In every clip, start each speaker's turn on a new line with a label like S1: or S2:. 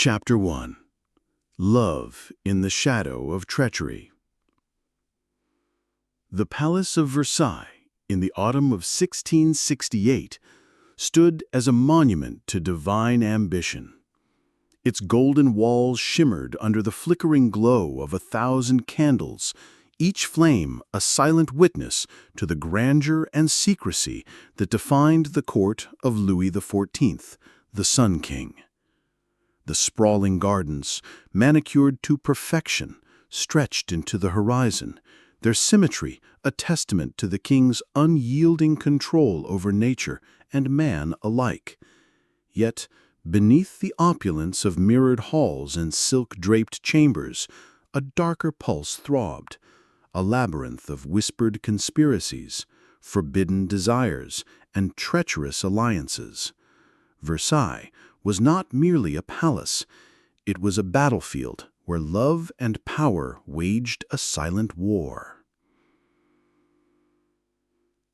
S1: Chapter 1. Love in the Shadow of Treachery. The Palace of Versailles, in the autumn of 1668, stood as a monument to divine ambition. Its golden walls shimmered under the flickering glow of 1,000 candles, each flame a silent witness to the grandeur and secrecy that defined the court of Louis XIV, the Sun King. The sprawling gardens, manicured to perfection, stretched into the horizon, their symmetry a testament to the king's unyielding control over nature and man alike. Yet, beneath the opulence of mirrored halls and silk-draped chambers, a darker pulse throbbed, a labyrinth of whispered conspiracies, forbidden desires, and treacherous alliances. Versailles was not merely a palace, it was a battlefield where love and power waged a silent war.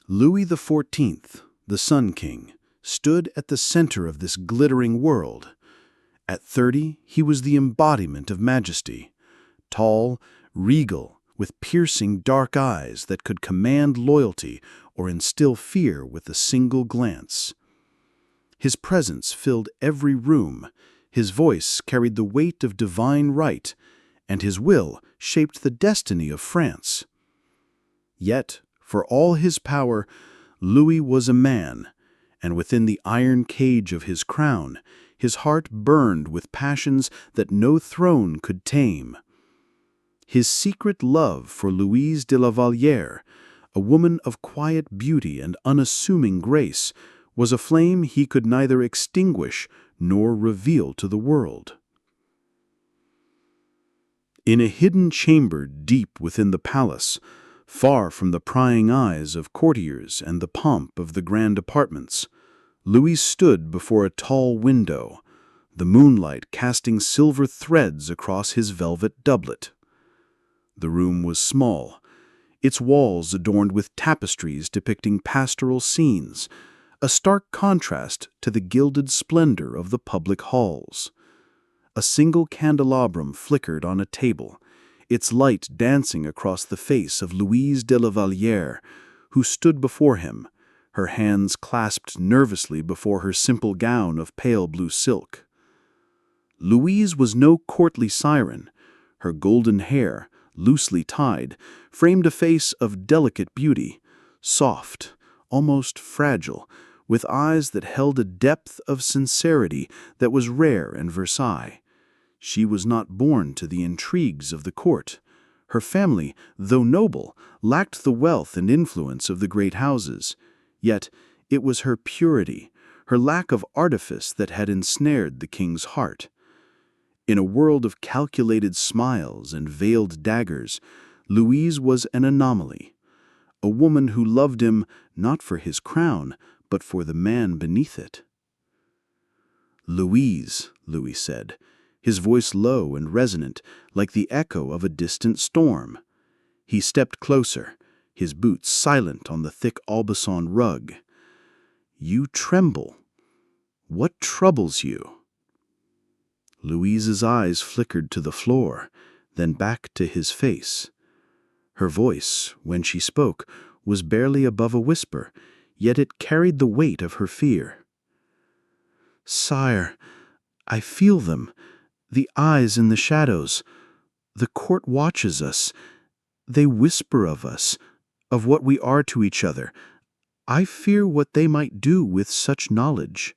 S1: Louis XIV, the Sun King, stood at the center of this glittering world. At 30, he was the embodiment of majesty, tall, regal, with piercing dark eyes that could command loyalty or instill fear with a single glance. His presence filled every room, his voice carried the weight of divine right, and his will shaped the destiny of France. Yet, for all his power, Louis was a man, and within the iron cage of his crown, his heart burned with passions that no throne could tame. His secret love for Louise de la Vallière, a woman of quiet beauty and unassuming grace, was a flame he could neither extinguish nor reveal to the world. In a hidden chamber deep within the palace, far from the prying eyes of courtiers and the pomp of the grand apartments, Louis stood before a tall window, the moonlight casting silver threads across his velvet doublet. The room was small, its walls adorned with tapestries depicting pastoral scenes, a stark contrast to the gilded splendor of the public halls. A single candelabrum flickered on a table, its light dancing across the face of Louise de la Vallière, who stood before him, her hands clasped nervously before her simple gown of pale blue silk. Louise was no courtly siren. Her golden hair, loosely tied, framed a face of delicate beauty, soft, almost fragile, with eyes that held a depth of sincerity that was rare in Versailles. She was not born to the intrigues of the court. Her family, though noble, lacked the wealth and influence of the great houses. Yet it was her purity, her lack of artifice that had ensnared the king's heart. In a world of calculated smiles and veiled daggers, Louise was an anomaly. A woman who loved him not for his crown, but for the man beneath it. "Louise," Louis said, his voice low and resonant, like the echo of a distant storm. He stepped closer, his boots silent on the thick Aubusson rug. "You tremble. What troubles you?" Louise's eyes flickered to the floor, then back to his face. Her voice, when she spoke, was barely above a whisper, yet it carried the weight of her fear. "Sire, I feel them, the eyes in the shadows. The court watches us. They whisper of us, of what we are to each other. I fear what they might do with such knowledge."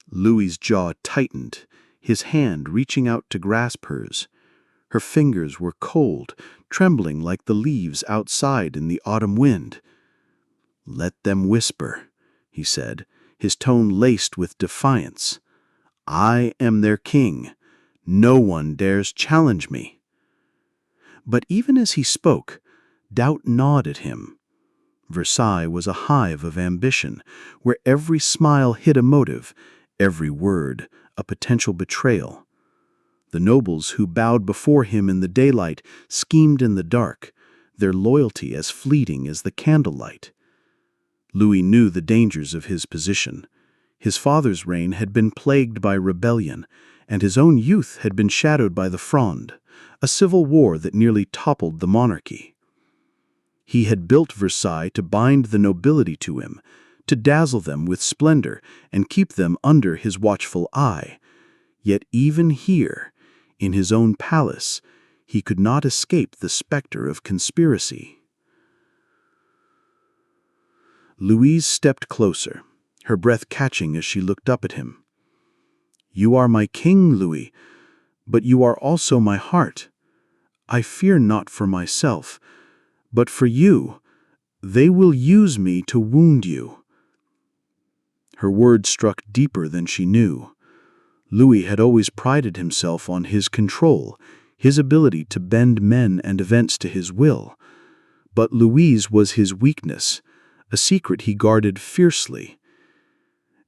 S1: Louis's jaw tightened, his hand reaching out to grasp hers. Her fingers were cold, trembling like the leaves outside in the autumn wind. "Let them whisper," he said, his tone laced with defiance. "I am their king. No one dares challenge me." But even as he spoke, doubt gnawed at him. Versailles was a hive of ambition, where every smile hid a motive, every word a potential betrayal. The nobles who bowed before him in the daylight schemed in the dark, their loyalty as fleeting as the candlelight. Louis knew the dangers of his position. His father's reign had been plagued by rebellion, and his own youth had been shadowed by the Fronde, a civil war that nearly toppled the monarchy. He had built Versailles to bind the nobility to him, to dazzle them with splendor and keep them under his watchful eye. Yet even here, in his own palace, he could not escape the specter of conspiracy. Louise stepped closer, her breath catching as she looked up at him. "You are my king, Louis, but you are also my heart. I fear not for myself, but for you. They will use me to wound you." Her words struck deeper than she knew. Louis had always prided himself on his control, his ability to bend men and events to his will. But Louise was his weakness, a secret he guarded fiercely.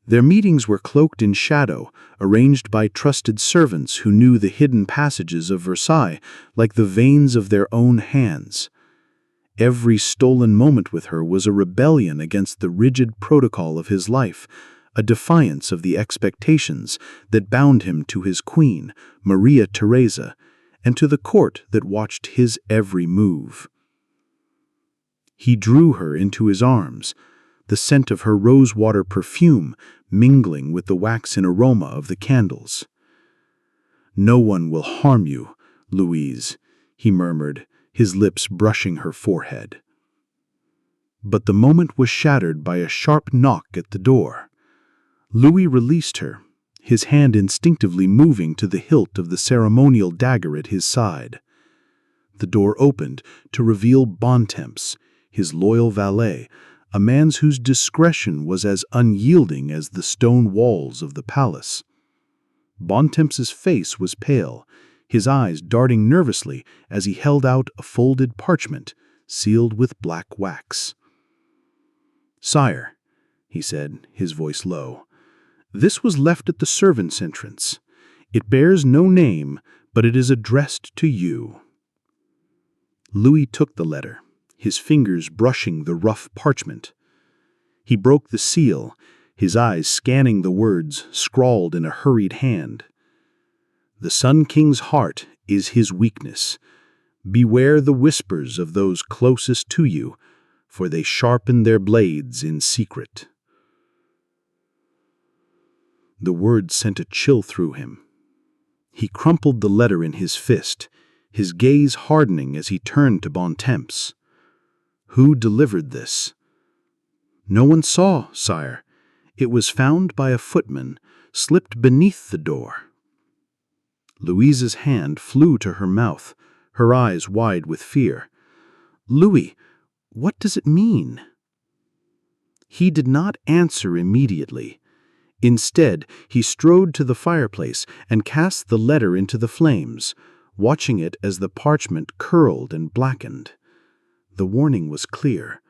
S1: Their meetings were cloaked in shadow, arranged by trusted servants who knew the hidden passages of Versailles like the veins of their own hands. Every stolen moment with her was a rebellion against the rigid protocol of his life, a defiance of the expectations that bound him to his queen, Maria Theresa, and to the court that watched his every move. He drew her into his arms, the scent of her rosewater perfume mingling with the waxen aroma of the candles. "No one will harm you, Louise," he murmured, his lips brushing her forehead. But the moment was shattered by a sharp knock at the door. Louis released her, his hand instinctively moving to the hilt of the ceremonial dagger at his side. The door opened to reveal Bontemps, his loyal valet, a man whose discretion was as unyielding as the stone walls of the palace. Bontemps's face was pale, his eyes darting nervously as he held out a folded parchment sealed with black wax. "Sire," he said, his voice low, "this was left at the servants' entrance. It bears no name, but it is addressed to you." Louis took the letter, his fingers brushing the rough parchment. He broke the seal, his eyes scanning the words scrawled in a hurried hand. "The Sun King's heart is his weakness. Beware the whispers of those closest to you, for they sharpen their blades in secret." The words sent a chill through him. He crumpled the letter in his fist, his gaze hardening as he turned to Bontemps. "Who delivered this?" "No one saw, sire. It was found by a footman, slipped beneath the door." Louise's hand flew to her mouth, her eyes wide with fear. "Louis, what does it mean?" He did not answer immediately. Instead, he strode to the fireplace and cast the letter into the flames, watching it as the parchment curled and blackened. The warning was clear.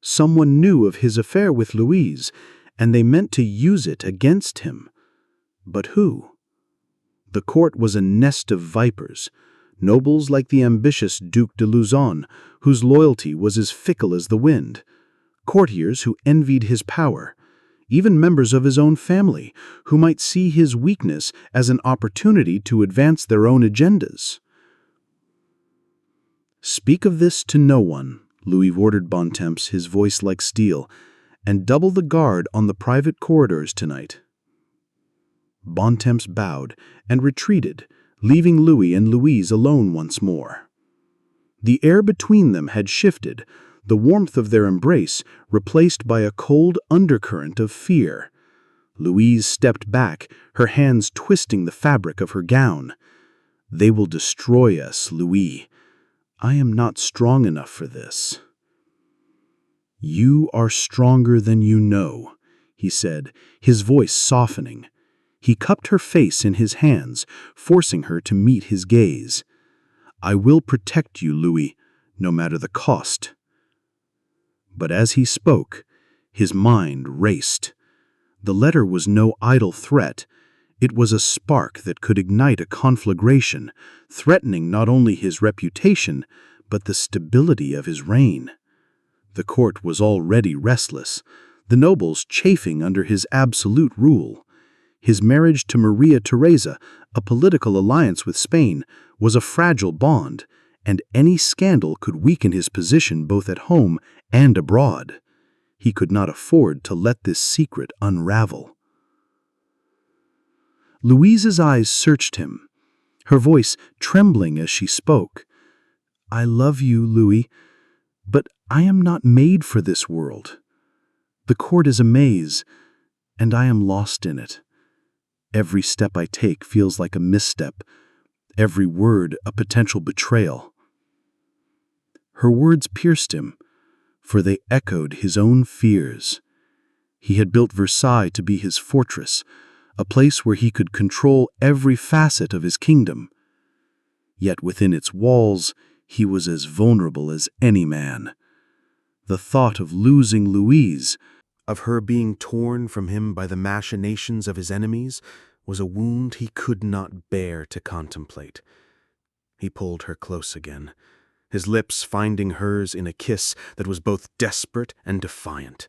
S1: Someone knew of his affair with Louise, and they meant to use it against him. But who? The court was a nest of vipers, nobles like the ambitious Duc de Luzon, whose loyalty was as fickle as the wind, courtiers who envied his power, even members of his own family, who might see his weakness as an opportunity to advance their own agendas. "Speak of this to no one," Louis ordered Bontemps, his voice like steel, "and double the guard on the private corridors tonight." Bontemps bowed and retreated, leaving Louis and Louise alone once more. The air between them had shifted, the warmth of their embrace replaced by a cold undercurrent of fear. Louise stepped back, her hands twisting the fabric of her gown. "They will destroy us, Louis. I am not strong enough for this." "You are stronger than you know," he said, his voice softening. He cupped her face in his hands, forcing her to meet his gaze. "I will protect you, Louis, no matter the cost." But as he spoke, his mind raced. The letter was no idle threat. It was a spark that could ignite a conflagration, threatening not only his reputation, but the stability of his reign. The court was already restless. the nobles chafing under his absolute rule. His marriage to Maria Theresa, a political alliance with Spain, was a fragile bond, and any scandal could weaken his position both at home and abroad. He could not afford to let this secret unravel. Louise's eyes searched him, her voice trembling as she spoke. "I love you, Louis, but I am not made for this world. The court is a maze, and I am lost in it. Every step I take feels like a misstep, every word a potential betrayal." Her words pierced him, for they echoed his own fears. He had built Versailles to be his fortress, a place where he could control every facet of his kingdom. Yet within its walls, he was as vulnerable as any man. The thought of losing Louise, of her being torn from him by the machinations of his enemies, was a wound he could not bear to contemplate. He pulled her close again, his lips finding hers in a kiss that was both desperate and defiant.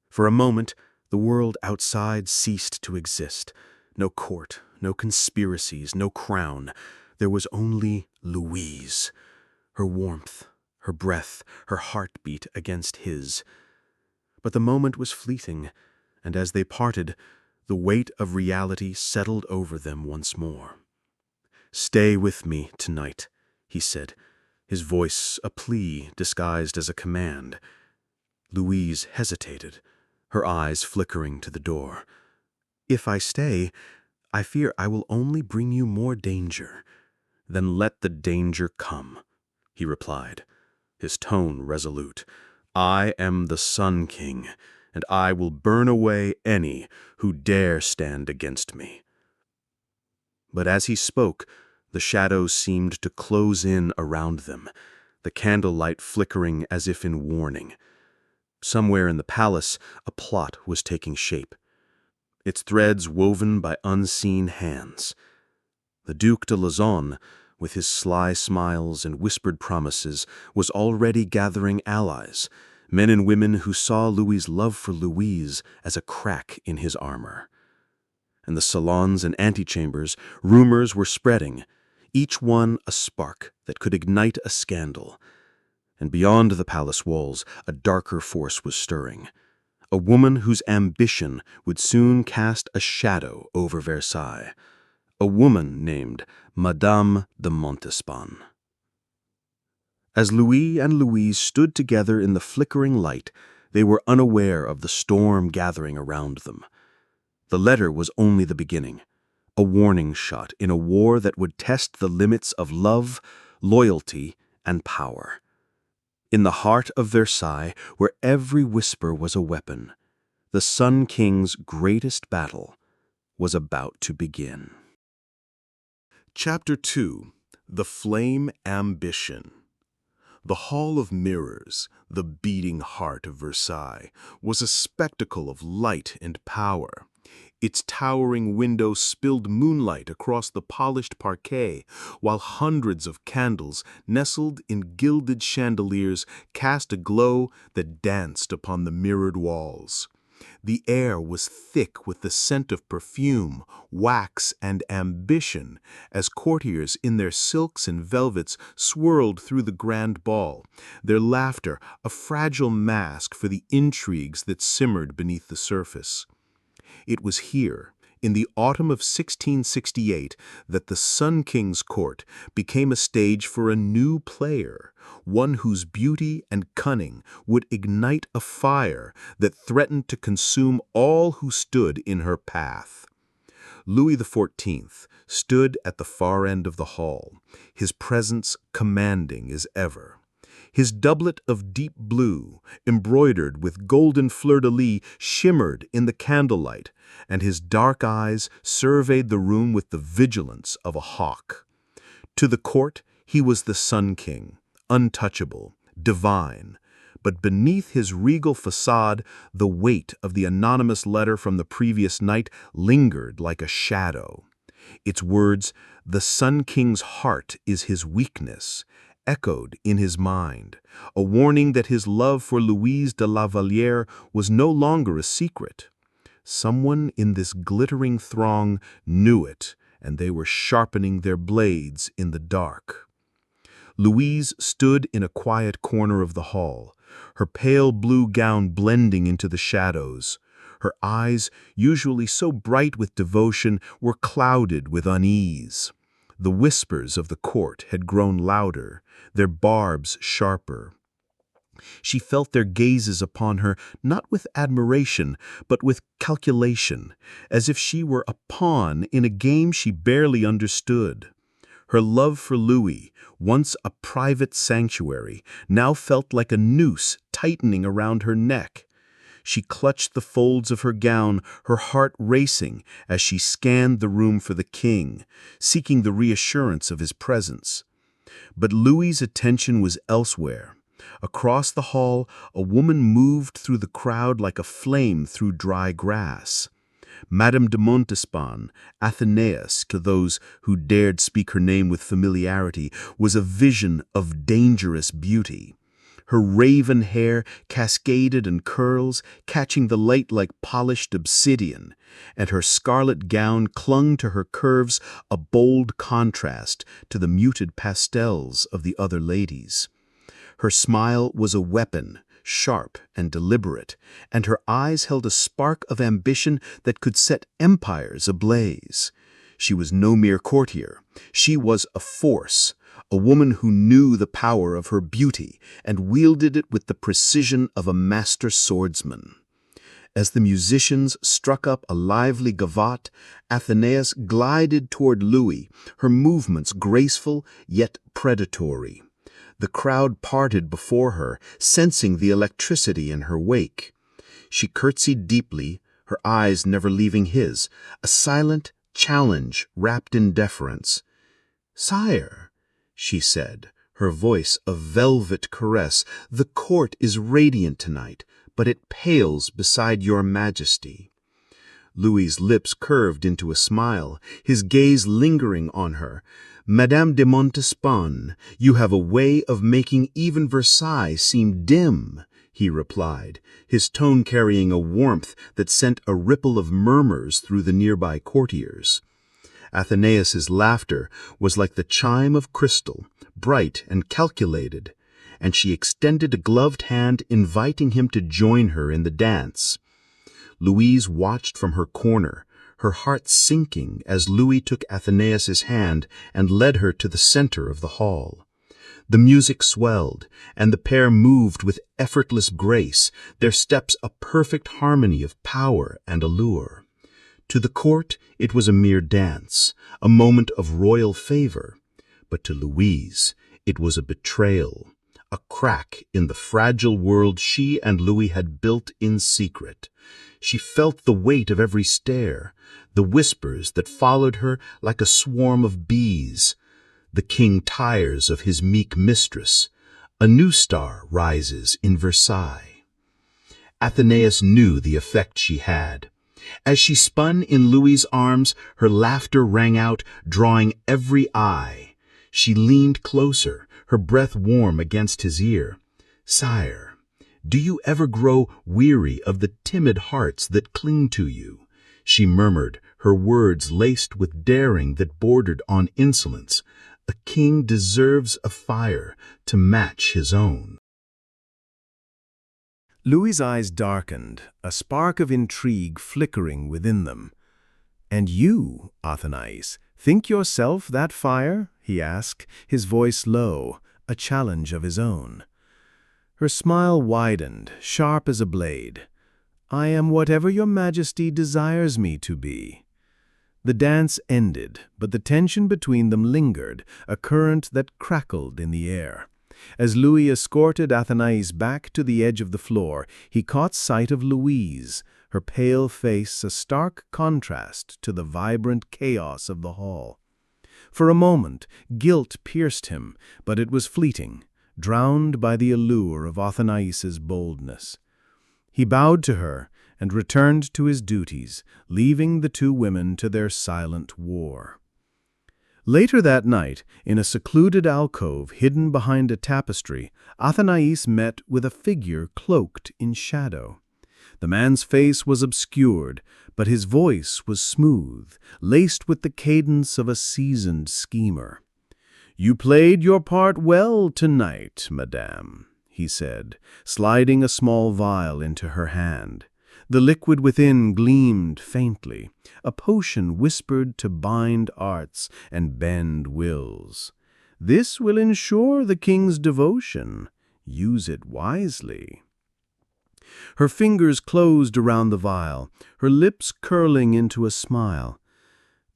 S1: For a moment, the world outside ceased to exist. No court, no conspiracies, no crown. There was only Louise, her warmth, her breath, her heartbeat against his. But the moment was fleeting, and as they parted, the weight of reality settled over them once more. "Stay with me tonight," he said, his voice a plea disguised as a command. Louise hesitated, her eyes flickering to the door. "If I stay, I fear I will only bring you more danger." "Then let the danger come," he replied, his tone resolute. "I am the Sun King, and I will burn away any who dare stand against me." But as he spoke, the shadows seemed to close in around them, the candlelight flickering as if in warning. Somewhere in the palace, a plot was taking shape, its threads woven by unseen hands. The Duc de Lauzun, with his sly smiles and whispered promises, was already gathering allies, men and women who saw Louis's love for Louise as a crack in his armor. In the salons and antechambers, rumors were spreading, each one a spark that could ignite a scandal. And beyond the palace walls, a darker force was stirring. A woman whose ambition would soon cast a shadow over Versailles. A woman named Madame de Montespan. As Louis and Louise stood together in the flickering light, they were unaware of the storm gathering around them. The letter was only the beginning, a warning shot in a war that would test the limits of love, loyalty, and power. In the heart of Versailles, where every whisper was a weapon, the Sun King's greatest battle was about to begin.
S2: Chapter 2. The Flame Ambition. The Hall of Mirrors, the beating heart of Versailles, was a spectacle of light and power. Its towering windows spilled moonlight across the polished parquet, while hundreds of candles, nestled in gilded chandeliers, cast a glow that danced upon the mirrored walls. The air was thick with the scent of perfume, wax, and ambition, as courtiers in their silks and velvets swirled through the grand ball, their laughter a fragile mask for the intrigues that simmered beneath the surface. It was here, in the autumn of 1668, that the Sun King's court became a stage for a new player, one whose beauty and cunning would ignite a fire that threatened to consume all who stood in her path. Louis XIV stood at the far end of the hall, his presence commanding as ever. His doublet of deep blue, embroidered with golden fleur-de-lis, shimmered in the candlelight, and his dark eyes surveyed the room with the vigilance of a hawk. To the court, he was the Sun King, untouchable, divine, but beneath his regal facade, the weight of the anonymous letter from the previous night lingered like a shadow. Its words, "The Sun King's heart is his weakness," echoed in his mind, a warning that his love for Louise de la Vallière was no longer a secret. Someone in this glittering throng knew it, and they were sharpening their blades in the dark. Louise stood in a quiet corner of the hall, her pale blue gown blending into the shadows. Her eyes, usually so bright with devotion, were clouded with unease. The whispers of the court had grown louder, their barbs sharper. She felt their gazes upon her not with admiration, but with calculation, as if she were a pawn in a game she barely understood. Her love for Louis, once a private sanctuary, now felt like a noose tightening around her neck. She clutched the folds of her gown, her heart racing as she scanned the room for the king, seeking the reassurance of his presence. But Louis's attention was elsewhere. Across the hall, a woman moved through the crowd like a flame through dry grass. Madame de Montespan, Athenaeus to those who dared speak her name with familiarity, was a vision of dangerous beauty. Her raven hair cascaded in curls, catching the light like polished obsidian, and her scarlet gown clung to her curves, a bold contrast to the muted pastels of the other ladies. Her smile was a weapon, sharp and deliberate, and her eyes held a spark of ambition that could set empires ablaze. She was no mere courtier. She was a force, a woman who knew the power of her beauty and wielded it with the precision of a master swordsman. As the musicians struck up a lively gavotte, Athenaeus glided toward Louis, her movements graceful yet predatory. The crowd parted before her, sensing the electricity in her wake. She curtsied deeply, her eyes never leaving his, a silent challenge wrapped in deference. "Sire," she said, her voice a velvet caress, "the court is radiant tonight, but it pales beside your majesty." Louis's lips curved into a smile, his gaze lingering on her. "Madame de Montespan, you have a way of making even Versailles seem dim," he replied, his tone carrying a warmth that sent a ripple of murmurs through the nearby courtiers. Athenaeus's laughter was like the chime of crystal, bright and calculated, and she extended a gloved hand, inviting him to join her in the dance. Louise watched from her corner, her heart sinking as Louis took Athenaeus's hand and led her to the center of the hall. The music swelled, and the pair moved with effortless grace, their steps a perfect harmony of power and allure. To the court, it was a mere dance, a moment of royal favor. But to Louise, it was a betrayal, a crack in the fragile world she and Louis had built in secret. She felt the weight of every stare, the whispers that followed her like a swarm of bees. The king tires of his meek mistress. A new star rises in Versailles. Athenaeus knew the effect she had. As she spun in Louis's arms, her laughter rang out, drawing every eye. She leaned closer, her breath warm against his ear. "Sire, do you ever grow weary of the timid hearts that cling to you?" she murmured, her words laced with daring that bordered on insolence. "A king deserves a fire to match his own."
S3: Louis's eyes darkened, a spark of intrigue flickering within them. "And you, Athenais, think yourself that fire?" he asked, his voice low, a challenge of his own. Her smile widened, sharp as a blade. "I am whatever your majesty desires me to be." The dance ended, but the tension between them lingered, a current that crackled in the air. As Louis escorted Athenais back to the edge of the floor, he caught sight of Louise, her pale face a stark contrast to the vibrant chaos of the hall. For a moment, guilt pierced him, but it was fleeting, drowned by the allure of Athenais's boldness. He bowed to her and returned to his duties, leaving the two women to their silent war. Later that night, in a secluded alcove hidden behind a tapestry, Athenais met with a figure cloaked in shadow. The man's face was obscured, but his voice was smooth, laced with the cadence of a seasoned schemer. "You played your part well tonight, madame," he said, sliding a small vial into her hand. The liquid within gleamed faintly, a potion whispered to bind arts and bend wills. "This will ensure the king's devotion. Use it wisely." Her fingers closed around the vial, her lips curling into a smile.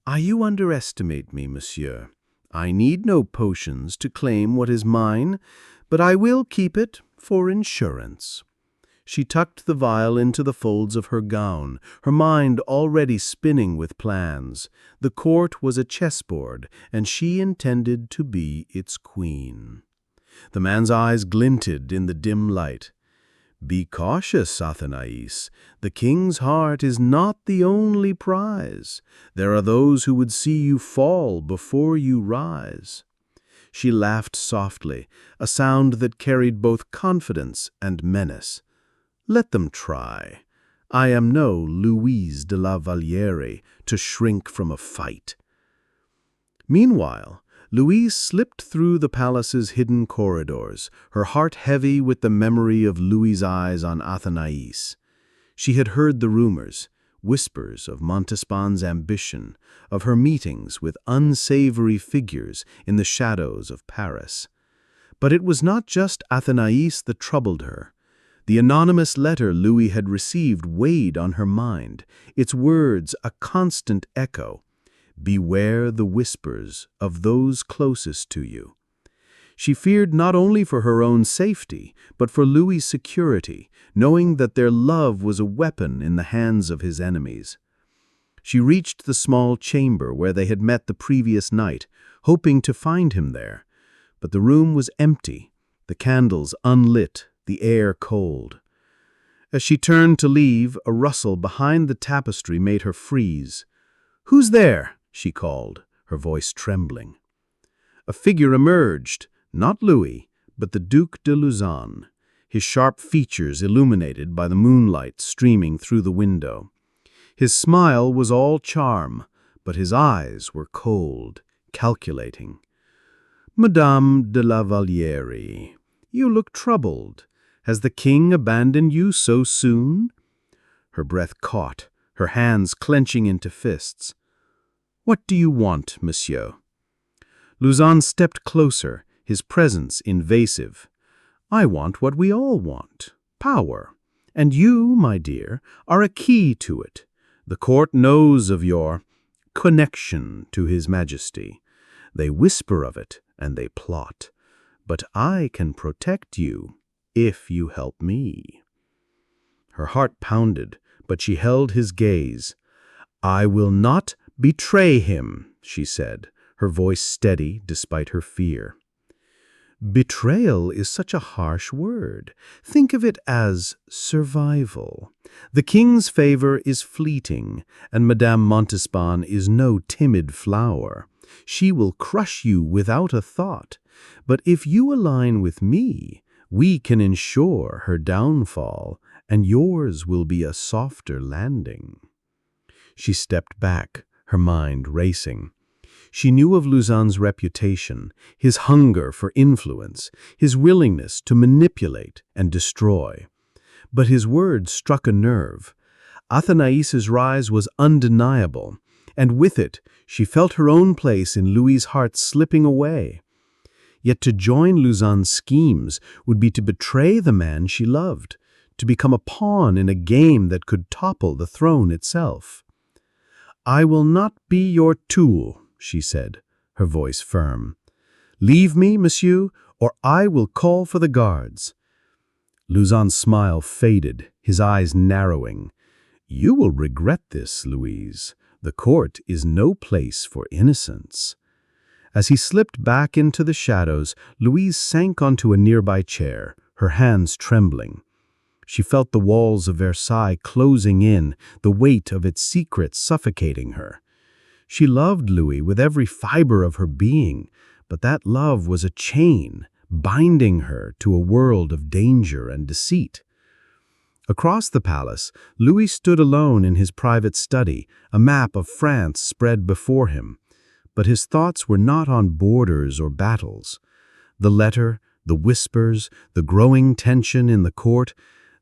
S3: "You underestimate me, monsieur. I need no potions to claim what is mine, but I will keep it for insurance." She tucked the vial into the folds of her gown, her mind already spinning with plans. The court was a chessboard, and she intended to be its queen. The man's eyes glinted in the dim light. "Be cautious, Athenais. The king's heart is not the only prize. There are those who would see you fall before you rise." She laughed softly, a sound that carried both confidence and menace. "Let them try. I am no Louise de la Valliere to shrink from a fight." Meanwhile, Louise slipped through the palace's hidden corridors, her heart heavy with the memory of Louis's eyes on Athenais. She had heard the rumors, whispers of Montespan's ambition, of her meetings with unsavory figures in the shadows of Paris. But it was not just Athenais that troubled her. The anonymous letter Louis had received weighed on her mind, its words a constant echo. "Beware the whispers of those closest to you." She feared not only for her own safety, but for Louis's security, knowing that their love was a weapon in the hands of his enemies. She reached the small chamber where they had met the previous night, hoping to find him there. But the room was empty, the candles unlit, the air cold. As she turned to leave, a rustle behind the tapestry made her freeze. "Who's there?" she called, her voice trembling. A figure emerged, not Louis, but the Duc de Lauzun, his sharp features illuminated by the moonlight streaming through the window. His smile was all charm, but his eyes were cold, calculating. "Madame de la Valliere, you look troubled. Has the king abandoned you so soon?" Her breath caught, her hands clenching into fists. "What do you want, monsieur?" Lauzun stepped closer, his presence invasive. "I want what we all want, power. And you, my dear, are a key to it. The court knows of your connection to His Majesty. They whisper of it, and they plot. But I can protect you, if you help me." Her heart pounded, but she held his gaze. "I will not betray him," she said, her voice steady despite her fear. "Betrayal is such a harsh word. Think of it as survival. The king's favor is fleeting, and Madame Montespan is no timid flower. She will crush you without a thought. But if you align with me, we can ensure her downfall, and yours will be a softer landing." She stepped back, her mind racing. She knew of Lauzun's reputation, his hunger for influence, his willingness to manipulate and destroy. But his words struck a nerve. Athenais's rise was undeniable, and with it she felt her own place in Louis's heart slipping away. Yet to join Lauzun's schemes would be to betray the man she loved, to become a pawn in a game that could topple the throne itself. "I will not be your tool," she said, her voice firm. "Leave me, monsieur, or I will call for the guards." Lauzun's smile faded, his eyes narrowing. "You will regret this, Louise. The court is no place for innocence." As he slipped back into the shadows, Louise sank onto a nearby chair, her hands trembling. She felt the walls of Versailles closing in, the weight of its secrets suffocating her. She loved Louis with every fiber of her being, but that love was a chain, binding her to a world of danger and deceit. Across the palace, Louis stood alone in his private study, a map of France spread before him. But his thoughts were not on borders or battles. The letter, the whispers, the growing tension in the court,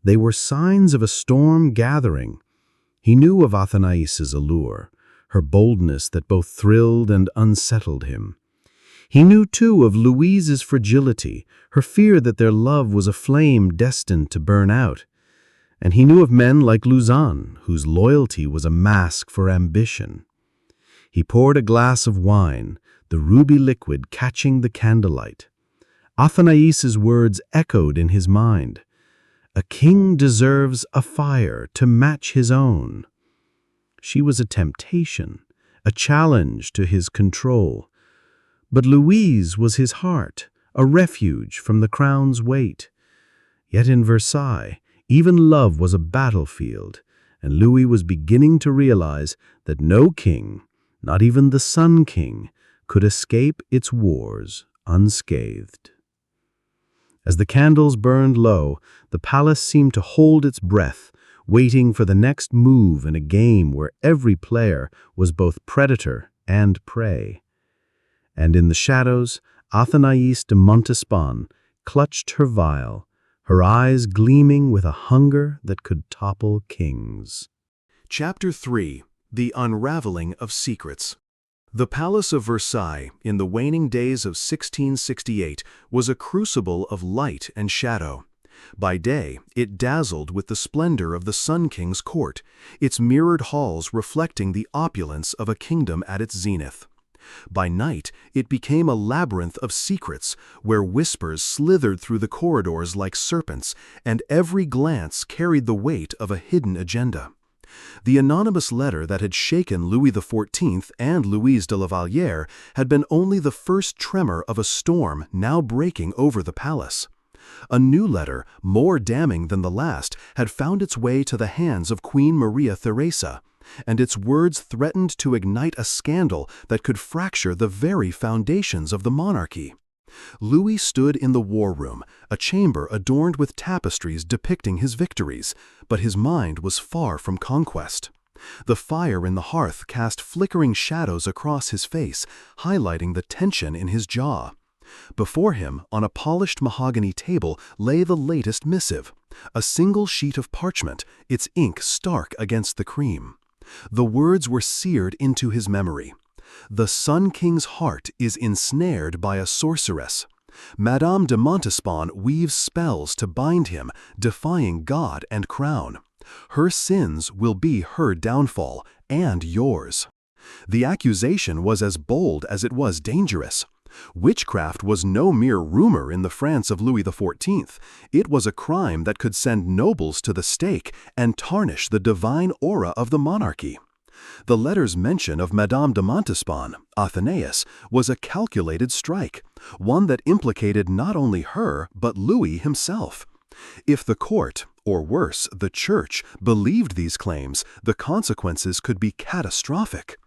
S3: they were signs of a storm gathering. He knew of Athénaïs's allure, her boldness that both thrilled and unsettled him. He knew, too, of Louise's fragility, her fear that their love was a flame destined to burn out. And he knew of men like Lausanne, whose loyalty was a mask for ambition. He poured a glass of wine, the ruby liquid catching the candlelight. Athénaïs's words echoed in his mind. A king deserves a fire to match his own. She was a temptation, a challenge to his control. But Louise was his heart, a refuge from the crown's weight. Yet in Versailles, even love was a battlefield, and Louis was beginning to realize that no king, not even the Sun King, could escape its wars unscathed. As the candles burned low, the palace seemed to hold its breath, waiting for the next move in a game where every player was both predator and prey. And in the shadows, Athénaïs de Montespan clutched her vial, her eyes gleaming with a hunger that could topple kings.
S2: Chapter 3. The Unraveling of Secrets. The Palace of Versailles, in the waning days of 1668, was a crucible of light and shadow. By day, it dazzled with the splendor of the Sun King's court, its mirrored halls reflecting the opulence of a kingdom at its zenith. By night, it became a labyrinth of secrets, where whispers slithered through the corridors like serpents, and every glance carried the weight of a hidden agenda. The anonymous letter that had shaken Louis XIV and Louise de la Vallière had been only the first tremor of a storm now breaking over the palace. A new letter, more damning than the last, had found its way to the hands of Queen Maria Theresa, and its words threatened to ignite a scandal that could fracture the very foundations of the monarchy. Louis stood in the war room, a chamber adorned with tapestries depicting his victories, but his mind was far from conquest. The fire in the hearth cast flickering shadows across his face, highlighting the tension in his jaw. Before him, on a polished mahogany table, lay the latest missive, a single sheet of parchment, its ink stark against the cream. The words were seared into his memory. The Sun King's heart is ensnared by a sorceress. Madame de Montespan weaves spells to bind him, defying God and crown. Her sins will be her downfall, and yours. The accusation was as bold as it was dangerous. Witchcraft was no mere rumor in the France of Louis XIV. It was a crime that could send nobles to the stake and tarnish the divine aura of the monarchy. The letter's mention of Madame de Montespan, Athénaïs, was a calculated strike, one that implicated not only her but Louis himself. If the court, or worse, the church, believed these claims, the consequences could be catastrophic.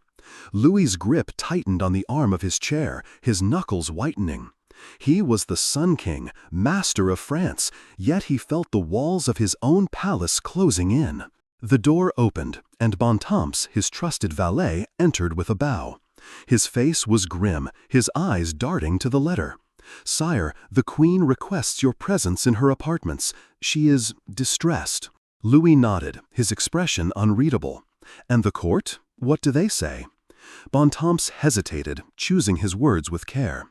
S2: Louis's grip tightened on the arm of his chair, his knuckles whitening. He was the Sun King, master of France, yet he felt the walls of his own palace closing in. The door opened, and Bontemps, his trusted valet, entered with a bow. His face was grim, his eyes darting to the letter. "Sire, the Queen requests your presence in her apartments. She is distressed." Louis nodded, his expression unreadable. "And the court? What do they say?" Bontemps hesitated, choosing his words with care.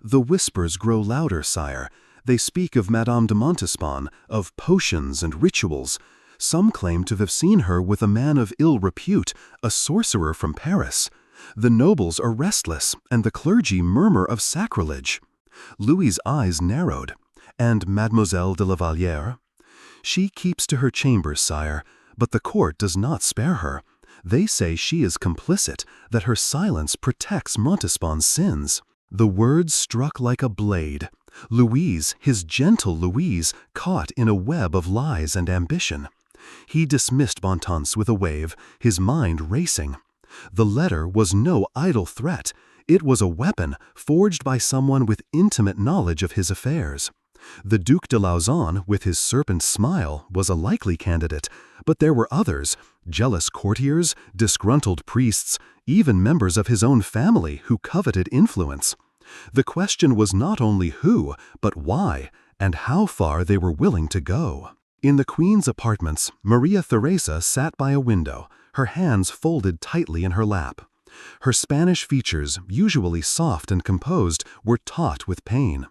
S2: "The whispers grow louder, sire. They speak of Madame de Montespan, of potions and rituals. Some claim to have seen her with a man of ill repute, a sorcerer from Paris. The nobles are restless, and the clergy murmur of sacrilege." Louis's eyes narrowed. "And Mademoiselle de la Vallière?" "She keeps to her chambers, sire, but the court does not spare her. They say she is complicit, that her silence protects Montespan's sins." The words struck like a blade. Louise, his gentle Louise, caught in a web of lies and ambition. He dismissed Bontemps with a wave, his mind racing.
S4: The letter was no idle threat. It was a weapon forged by someone with intimate knowledge of his affairs. The Duc de Lauzun, with his serpent smile, was a likely candidate, but there were others, jealous courtiers, disgruntled priests, even members of his own family who coveted influence. The question was not only who, but why, and how far they were willing to go. In the Queen's apartments, Maria Theresa sat by a window, her hands folded tightly in her lap. Her Spanish features, usually soft and composed, were taut with pain.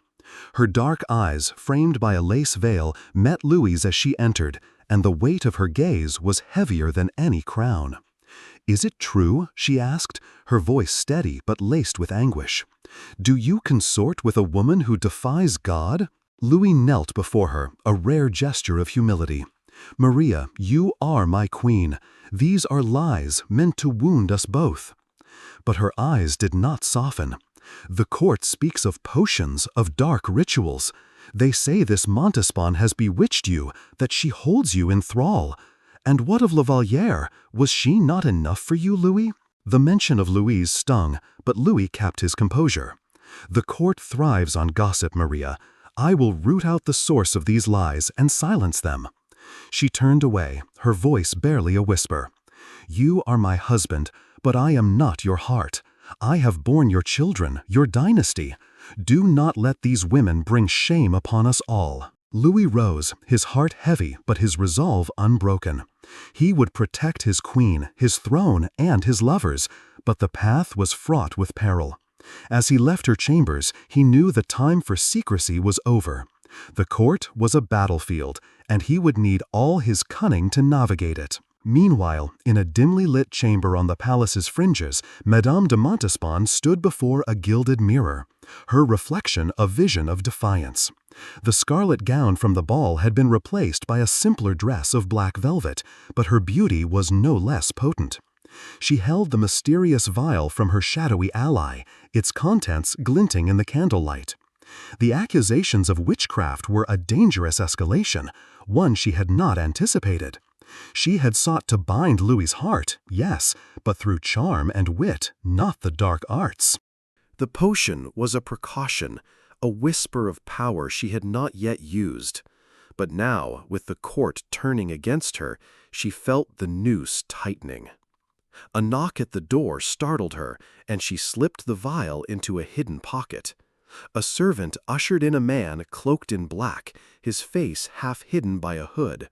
S4: Her dark eyes, framed by a lace veil, met Louis' as she entered, and the weight of her gaze was heavier than any crown. "Is it true?" she asked, her voice steady but laced with anguish. "Do you consort with a woman who defies God?" Louis knelt before her, a rare gesture of humility. "Maria, you are my queen. These are lies meant to wound us both." But her eyes did not soften. "The court speaks of potions, of dark rituals. They say this Montespan has bewitched you, that she holds you in thrall. And what of La Vallière? Was she not enough for you, Louis?" The mention of Louise stung, but Louis kept his composure. "The court thrives on gossip, Maria. I will root out the source of these lies and silence them." She turned away, her voice barely a whisper. "You are my husband, but I am not your heart. I have borne your children, your dynasty. Do not let these women bring shame upon us all." Louis rose, his heart heavy but his resolve unbroken. He would protect his queen, his throne, and his lovers, but the path was fraught with peril. As he left her chambers, he knew the time for secrecy was over. The court was a battlefield, and he would need all his cunning to navigate it. Meanwhile, in a dimly lit chamber on the palace's fringes, Madame de Montespan stood before a gilded mirror, her reflection a vision of defiance. The scarlet gown from the ball had been replaced by a simpler dress of black velvet, but her beauty was no less potent. She held the mysterious vial from her shadowy ally, its contents glinting in the candlelight. The accusations of witchcraft were a dangerous escalation, one she had not anticipated. She had sought to bind Louis's heart, yes, but through charm and wit, not the dark arts.
S3: The potion was a precaution, a whisper of power she had not yet used. But now, with the court turning against her, she felt the noose tightening. A knock at the door startled her, and she slipped the vial into a hidden pocket. A servant ushered in a man cloaked in black, his face half hidden by a hood.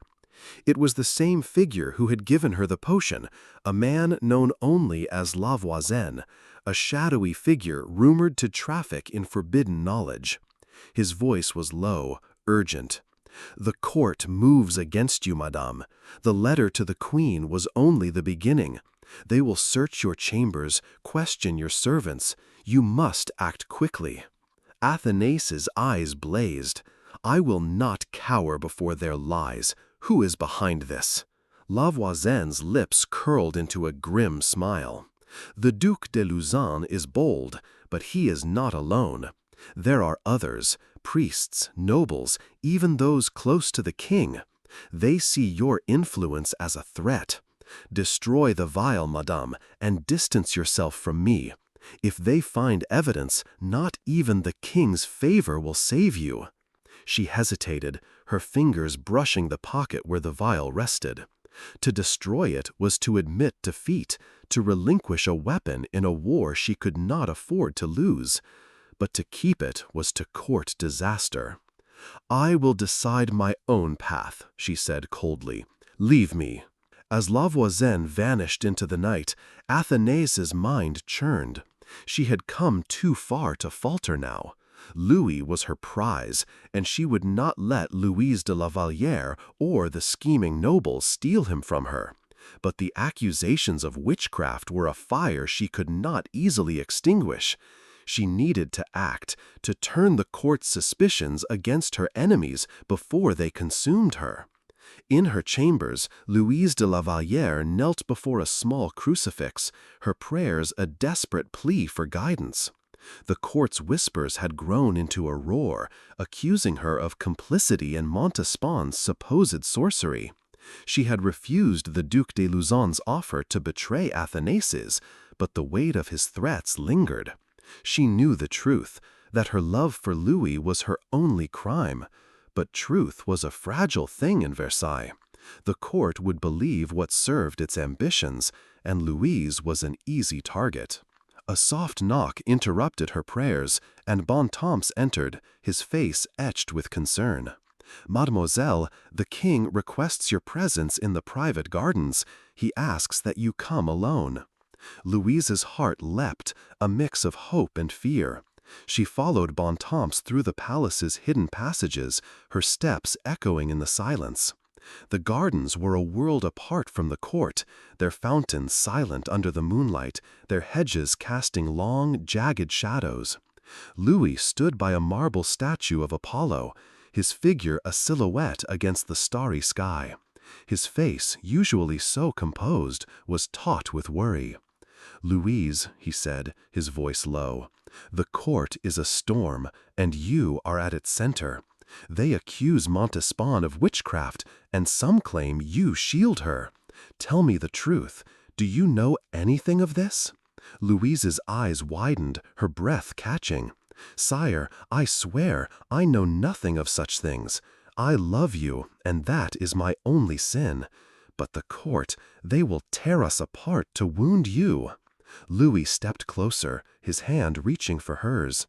S3: It was the same figure who had given her the potion, a man known only as La Voisin, a shadowy figure rumored to traffic in forbidden knowledge. His voice was low, urgent. "The court moves against you, madame. The letter to the queen was only the beginning. They will search your chambers, question your servants. You must act quickly." Athanas's eyes blazed. "I will not cower before their lies. Who is behind this?" La Voisin's lips curled into a grim smile. "The Duc de Lauzun is bold, but he is not alone. There are others, priests, nobles, even those close to the king. They see your influence as a threat. Destroy the vial, madame, and distance yourself from me. If they find evidence, not even the king's favor will save you." She hesitated, her fingers brushing the pocket where the vial rested. To destroy it was to admit defeat, to relinquish a weapon in a war she could not afford to lose. But to keep it was to court disaster. "I will decide my own path," she said coldly. "Leave me." As La Voisin vanished into the night, Athanas's mind churned. She had come too far to falter now. Louis was her prize, and she would not let Louise de la Vallière or the scheming nobles steal him from her. But the accusations of witchcraft were a fire she could not easily extinguish. She needed to act, to turn the court's suspicions against her enemies before they consumed her. In her chambers, Louise de la Vallière knelt before a small crucifix, her prayers a desperate plea for guidance. The court's whispers had grown into a roar, accusing her of complicity in Montespan's supposed sorcery.
S2: She had refused the Duc de Luzon's offer to betray Athanasius, but the weight of his threats lingered. She knew the truth, that her love for Louis was her only crime. But truth was a fragile thing in Versailles. The court would believe what served its ambitions, and Louise was an easy target. A soft knock interrupted her prayers, and Bontemps entered, his face etched with concern. "Mademoiselle, the king requests your presence in the private gardens. He asks that you come alone." Louise's heart leapt, a mix of hope and fear. She followed Bontemps through the palace's hidden passages, her steps echoing in the silence. The gardens were a world apart from the court, their fountains silent under the moonlight, their hedges casting long, jagged shadows. Louis stood by a marble statue of Apollo, his figure a silhouette against the starry sky. His face, usually so composed, was taut with worry. "Louise," he said, his voice low, "the court is a storm, and you are at its center. They accuse Montespan of witchcraft, and some claim you shield her. Tell me the truth. Do you know anything of this?" Louise's eyes widened, her breath catching. "Sire, I swear I know nothing of such things. I love you, and that is my only sin. But the court, they will tear us apart to wound you." Louis stepped closer, his hand reaching for hers.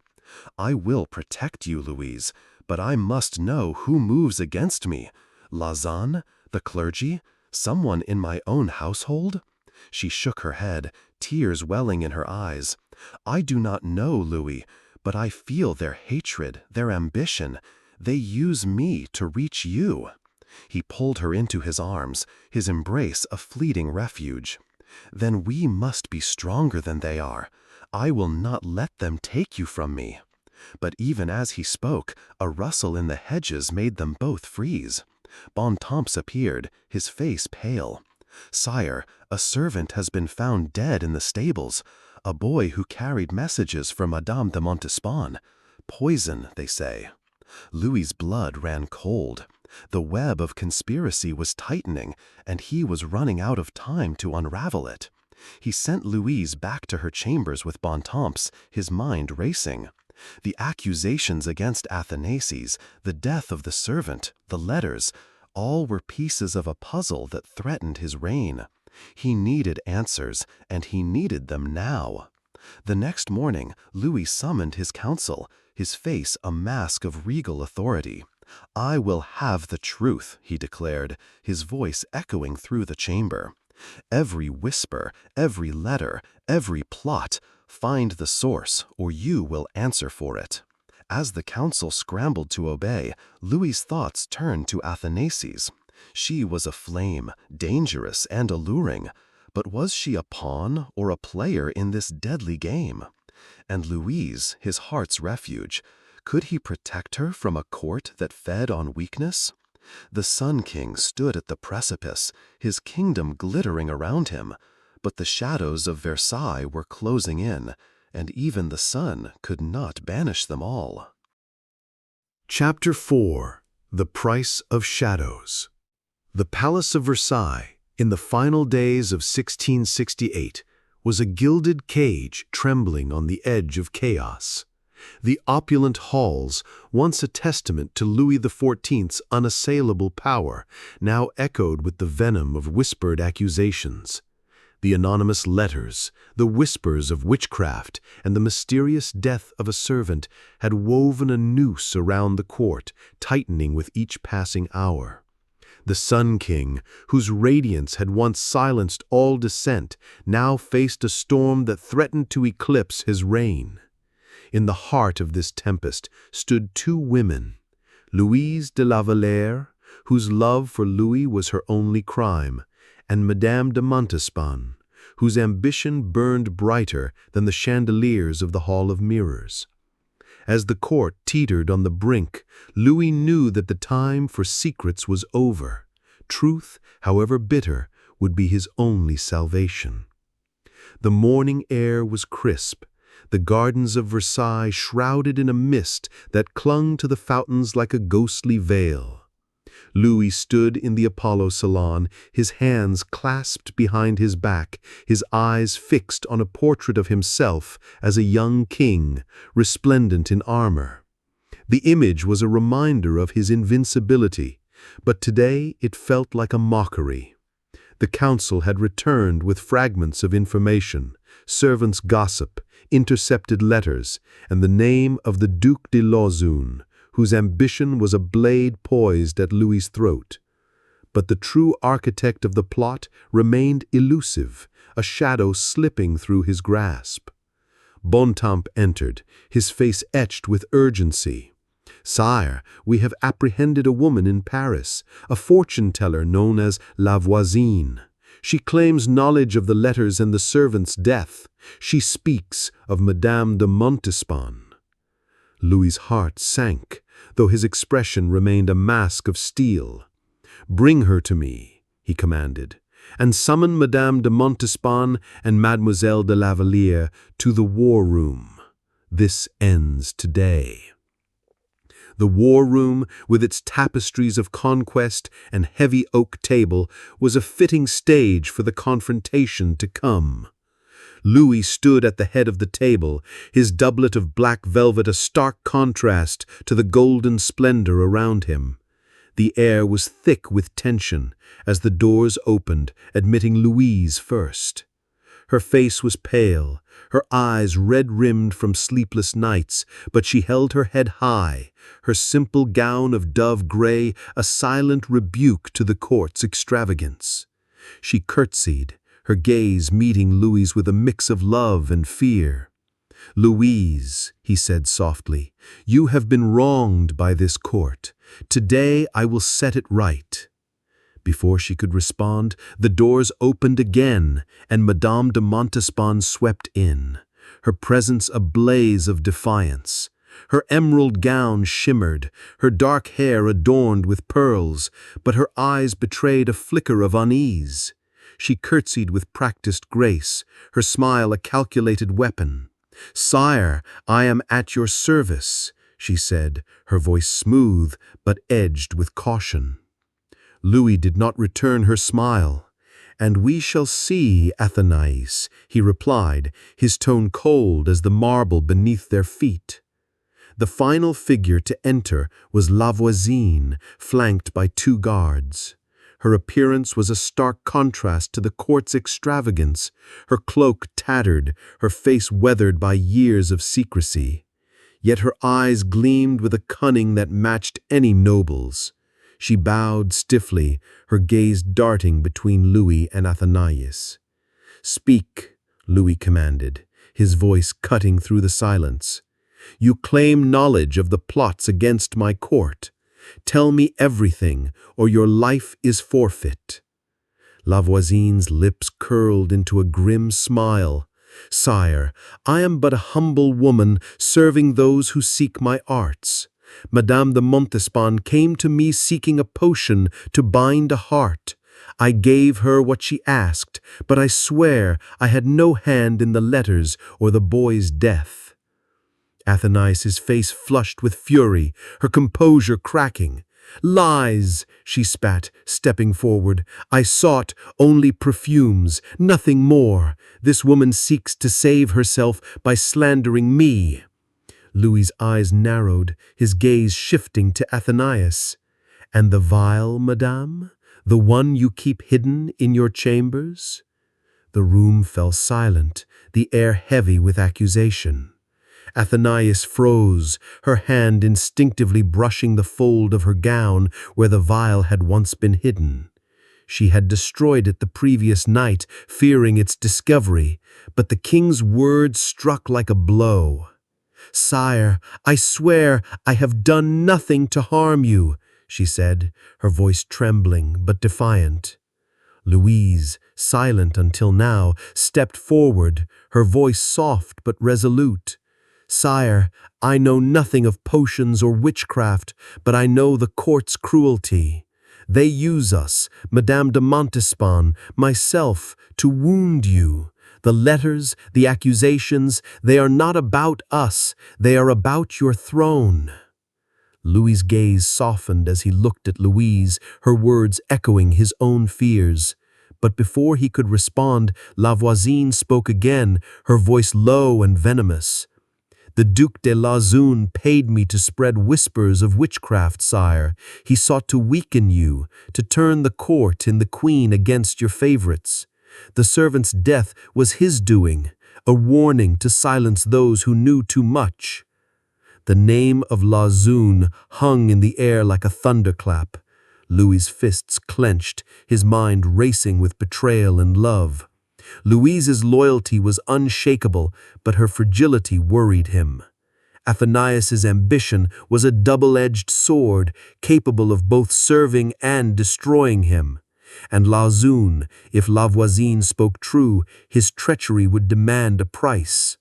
S2: "I will protect you, Louise, but I must know who moves against me. Lausanne? The clergy? Someone in my own household?" She shook her head, tears welling in her eyes. "I do not know, Louis, but I feel their hatred, their ambition. They use me to reach you." He pulled her into his arms, his embrace a fleeting refuge. "Then we must be stronger than they are. I will not let them take you from me." But even as he spoke, a rustle in the hedges made them both freeze. Bontemps appeared, his face pale. "Sire, a servant has been found dead in the stables, a boy who carried messages for Madame de Montespan. Poison, they say." Louis's blood ran cold. The web of conspiracy was tightening, and he was running out of time to unravel it. He sent Louise back to her chambers with Bontemps, his mind racing. The accusations against Athanasius, the death of the servant, the letters, all were pieces of a puzzle that threatened his reign. He needed answers, and he needed them now. The next morning, Louis summoned his council, his face a mask of regal authority. "I will have the truth," he declared, his voice echoing through the chamber. "Every whisper, every letter, every plot, find the source, or you will answer for it." As the council scrambled to obey, Louis's thoughts turned to Athanasius. She was a flame, dangerous and alluring, but was she a pawn or a player in this deadly game? And Louise, his heart's refuge, could he protect her from a court that fed on weakness? The Sun King stood at the precipice, his kingdom glittering around him, but the shadows of Versailles were closing in, and even the sun could not banish them all.
S3: Chapter 4. The Price of Shadows. The Palace of Versailles, in the final days of 1668, was a gilded cage trembling on the edge of chaos. The opulent halls, once a testament to Louis XIV's unassailable power, now echoed with the venom of whispered accusations. The anonymous letters, the whispers of witchcraft, and the mysterious death of a servant had woven a noose around the court, tightening with each passing hour. The Sun King, whose radiance had once silenced all dissent, now faced a storm that threatened to eclipse his reign. In the heart of this tempest stood two women, Louise de la Vallière, whose love for Louis was her only crime, and Madame de Montespan, whose ambition burned brighter than the chandeliers of the Hall of Mirrors. As the court teetered on the brink, Louis knew that the time for secrets was over. Truth, however bitter, would be his only salvation. The morning air was crisp, the gardens of Versailles shrouded in a mist that clung to the fountains like a ghostly veil.
S4: Louis stood in the Apollo salon, his hands clasped behind his back, his eyes fixed on a portrait of himself as a young king, resplendent in armor. The image was a reminder of his invincibility, but today it felt like a mockery. The council had returned with fragments of information, servants' gossip, intercepted letters, and the name of the Duc de Lauzun, whose ambition was a blade poised at Louis's throat. But the true architect of the plot remained elusive, a shadow slipping through his grasp. Bontemps entered, his face etched with urgency. "Sire, we have apprehended a woman in Paris, a fortune-teller known as La Voisine. She claims knowledge of the letters and the servant's death. She speaks of Madame de Montespan." Louis's heart sank, though his expression remained a mask of steel. "Bring her to me," he commanded, "and summon Madame de Montespan and Mademoiselle de Lavalier to the war room. This ends today." The war room, with its tapestries of conquest and heavy oak table, was a fitting stage for the confrontation to come. Louis stood at the head of the table, his doublet of black velvet a stark contrast to the golden splendor around him. The air was thick with tension as the doors opened, admitting Louise first. Her face was pale, her eyes red-rimmed from sleepless nights, but she held her head high, her simple gown of dove gray a silent rebuke to the court's extravagance. She curtsied, her gaze meeting Louis' with a mix of love and fear. "Louise," he said softly, "you have been wronged by this court. Today I will set it right." Before she could respond, the doors opened again, and Madame de Montespan swept in, her presence a blaze of defiance. Her emerald gown shimmered, her dark hair adorned with pearls, but her eyes betrayed a flicker of unease. She curtsied with practiced grace, her smile a calculated weapon. "Sire, I am at your service," she said, her voice smooth but edged with caution. Louis did not return her smile. "And we shall see, Athénaïs," he replied, his tone cold as the marble beneath their feet. The final figure to enter was La Voisine, flanked by 2 guards. Her appearance was a stark contrast to the court's extravagance, her cloak tattered, her face weathered by years of secrecy. Yet her eyes gleamed with a cunning that matched any noble's. She bowed stiffly, her gaze darting between Louis and Athénaïs. "Speak," Louis commanded, his voice cutting through the silence. "You claim knowledge of the plots against my court. Tell me everything, or your life is forfeit." La Voisine's lips curled into a grim smile. "Sire, I am but a humble woman serving those who seek my arts. Madame de Montespan came to me seeking a potion to bind a heart. I gave her what she asked, but I swear I had no hand in the letters or the boy's death." Athénaïs' face flushed with fury, her composure cracking. "Lies," she spat, stepping forward. "I sought only perfumes, nothing more. This woman seeks to save herself by slandering me." Louis's eyes narrowed, his gaze shifting to Athénaïs. "And the vial, madame? The one you keep hidden in your chambers?" The room fell silent, the air heavy with accusation. Athénaïs froze, her hand instinctively brushing the fold of her gown where the vial had once been hidden. She had destroyed it the previous night, fearing its discovery, but the king's words struck like a blow. "Sire, I swear I have done nothing to harm you," she said, her voice trembling but defiant. Louise, silent until now, stepped forward, her voice soft but resolute. "Sire, I know nothing of potions or witchcraft, but I know the court's cruelty. They use us, Madame de Montespan, myself, to wound you. The letters, the accusations, they are not about us, they are about your throne."
S3: Louis's gaze softened as he looked at Louise, her words echoing his own fears. But before he could respond, La Voisine spoke again, her voice low and venomous. "The Duc de Lauzun paid me to spread whispers of witchcraft, sire. He sought to weaken you, to turn the court and the queen against your favorites. The servant's death was his doing, a warning to silence those who knew too much." The name of Lauzun hung in the air like a thunderclap. Louis's fists clenched, his mind racing with betrayal and love. Louise's loyalty was unshakable, but her fragility worried him. Athenaeus's ambition was a double-edged sword, capable of both serving and destroying him. And Lauzun, if La Voisine spoke true, his treachery would demand a price.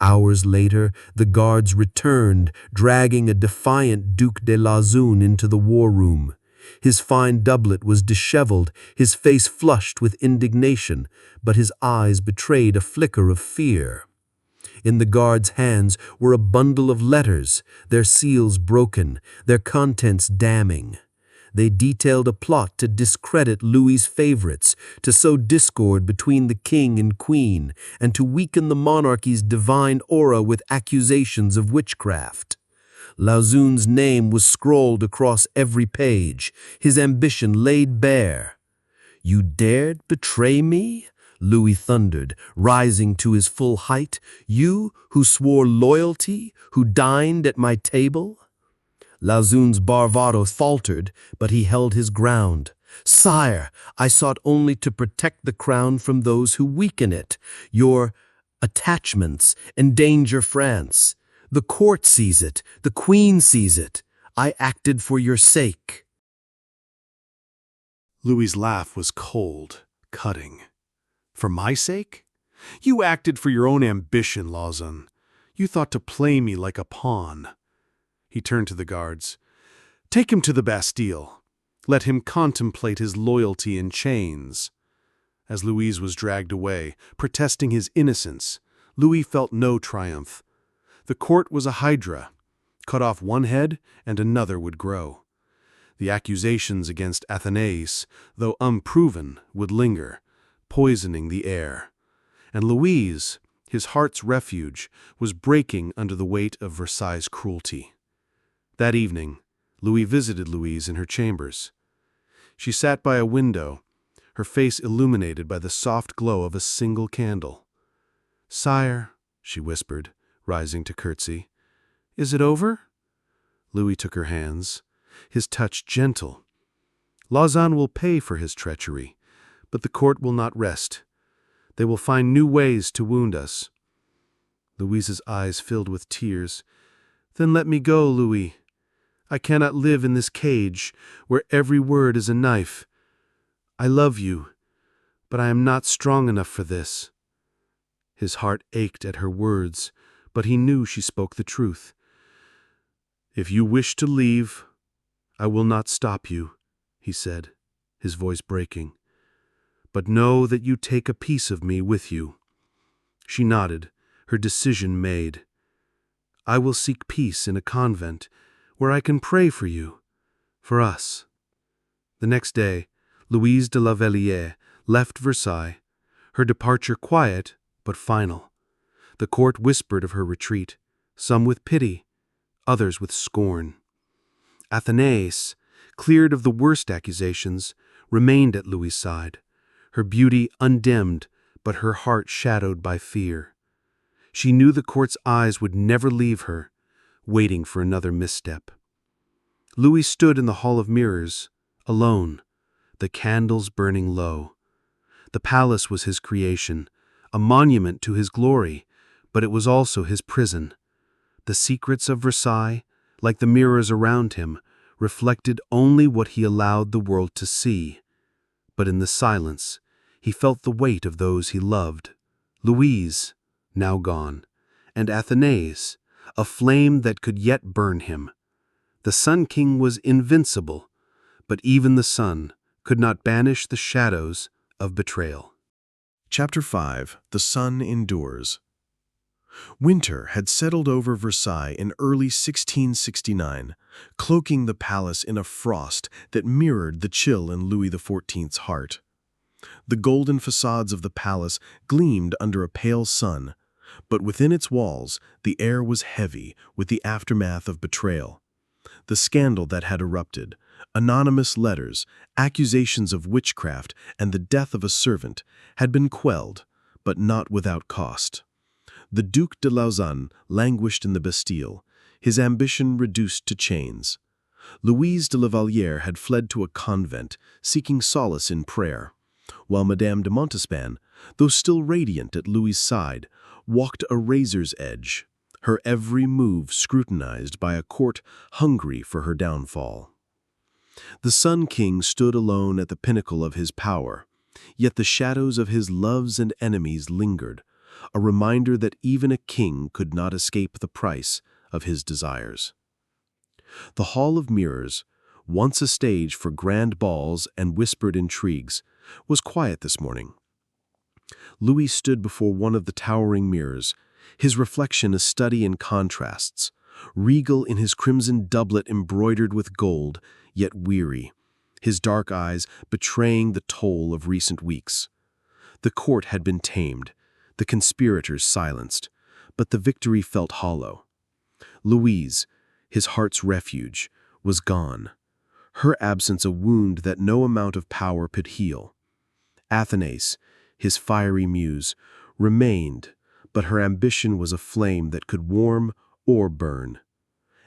S3: Hours later, the guards returned, dragging a defiant Duc de Lauzun into the war room. His fine doublet was disheveled, his face flushed with indignation, but his eyes betrayed a flicker of fear. In the guards' hands were a bundle of letters, their seals broken, their contents damning. They detailed a plot to discredit Louis's favorites, to sow discord between the king and queen, and to weaken the monarchy's divine aura with accusations of witchcraft. Lauzun's name was scrawled across every page, his ambition laid bare. "You dared betray me?" Louis thundered, rising to his full height. "You who swore loyalty, who dined at my table?" Lauzun's bravado faltered, but he held his ground. "Sire, I sought only to protect the crown from those who weaken it. Your attachments endanger France. The court sees it, the queen sees it. I acted for your sake."
S1: Louis's laugh was cold, cutting. "For my sake? You acted for your own ambition, Lauzun. You thought to play me like a pawn." He turned to the guards. "Take him to the Bastille. Let him contemplate his loyalty in chains." As Louise was dragged away, protesting his innocence, Louis felt no triumph. The court was a hydra. Cut off one head, and another would grow. The accusations against Athenaeus, though unproven, would linger, poisoning the air. And Louise, his heart's refuge, was breaking under the weight of Versailles' cruelty. That evening, Louis visited Louise in her chambers. She sat by a window, her face illuminated by the soft glow of a single candle. "Sire," she whispered, rising to curtsy, "is it over?" Louis took her hands, his touch gentle. "Lauzun will pay for his treachery, but the court will not rest. They will find new ways to wound us." Louise's eyes filled with tears. "Then let me go, Louis. I cannot live in this cage where every word is a knife. I love you, but I am not strong enough for this." His heart ached at her words, but he knew she spoke the truth. "If you wish to leave, I will not stop you," he said, his voice breaking. "But know that you take a piece of me with you." She nodded, her decision made. "I will seek peace in a convent where I can pray for you, for us." The next day, Louise de la Vallière left Versailles, her departure quiet but final. The court whispered of her retreat, some with pity, others with scorn. Athenaeus, cleared of the worst accusations, remained at Louis' side, her beauty undimmed but her heart shadowed by fear. She knew the court's eyes would never leave her, waiting for another misstep. Louis stood in the Hall of Mirrors, alone, the candles burning low. The palace was his creation, a monument to his glory, but it was also his prison. The secrets of Versailles, like the mirrors around him, reflected only what he allowed the world to see. But in the silence, he felt the weight of those he loved. Louise, now gone, and Athenaeus, a flame that could yet burn him. The Sun King was invincible, but even the sun could not banish the shadows of betrayal.
S2: Chapter 5. The Sun Endures.
S3: Winter had settled over Versailles in early 1669, cloaking the palace in a frost that mirrored the chill in Louis XIV's heart. The golden facades of the palace gleamed under a pale sun, but within its walls the air was heavy with the aftermath of betrayal. The scandal that had erupted, anonymous letters, accusations of witchcraft, and the death of a servant had been quelled, but not without cost. The Duc de Lauzun languished in the Bastille, his ambition reduced to chains. Louise de la Vallière had fled to a convent, seeking solace in prayer, while Madame de Montespan, though still radiant at Louis's side, walked a razor's edge, her every move scrutinized by a court hungry for her downfall. The Sun King stood alone at the pinnacle of his power, yet the shadows of his loves and enemies lingered, a reminder that even a king could not escape the price of his desires. The Hall of Mirrors, once a stage for grand balls and whispered intrigues, was quiet this morning. Louis stood before one of the towering mirrors, his reflection a study in contrasts, regal in his crimson doublet embroidered with gold, yet weary, his dark eyes betraying the toll of recent weeks. The court had been tamed, the conspirators silenced, but the victory felt hollow. Louise, his heart's refuge, was gone, her absence a wound that no amount of power could heal. Athanase, his fiery muse, remained, but her ambition was a flame that could warm or burn.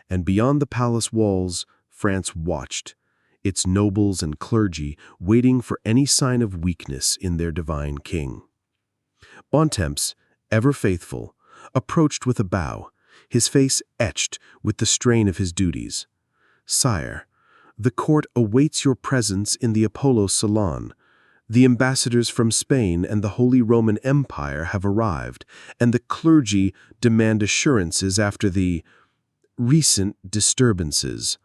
S3: And beyond the palace walls, France watched, its nobles and clergy waiting for any sign of weakness in their divine king. Bontemps, ever faithful, approached with a bow, his face etched with the strain of his duties. "Sire, the court awaits your presence in the Apollo Salon. The ambassadors from Spain and the Holy Roman Empire have arrived, and the clergy demand assurances after the recent disturbances."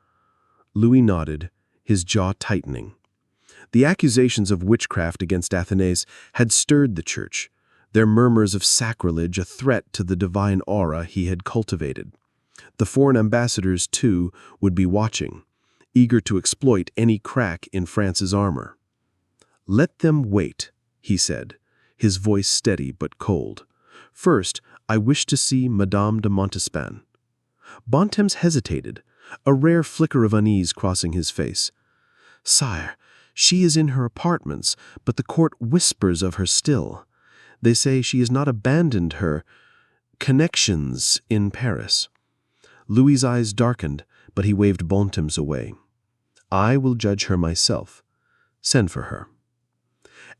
S3: Louis nodded, his jaw tightening. The accusations of witchcraft against Athanase had stirred the church, their murmurs of sacrilege a threat to the divine aura he had cultivated. The foreign ambassadors, too, would be watching, eager to exploit any crack in France's armor. "Let them wait," he said, his voice steady but cold. "First, I wish to see Madame de Montespan." Bontemps hesitated, a rare flicker of unease crossing his face. "Sire, she is in her apartments, but the court whispers of her still. They say she has not abandoned her connections in Paris." Louis's eyes darkened, but he waved Bontemps away. "I will judge her myself. Send for her."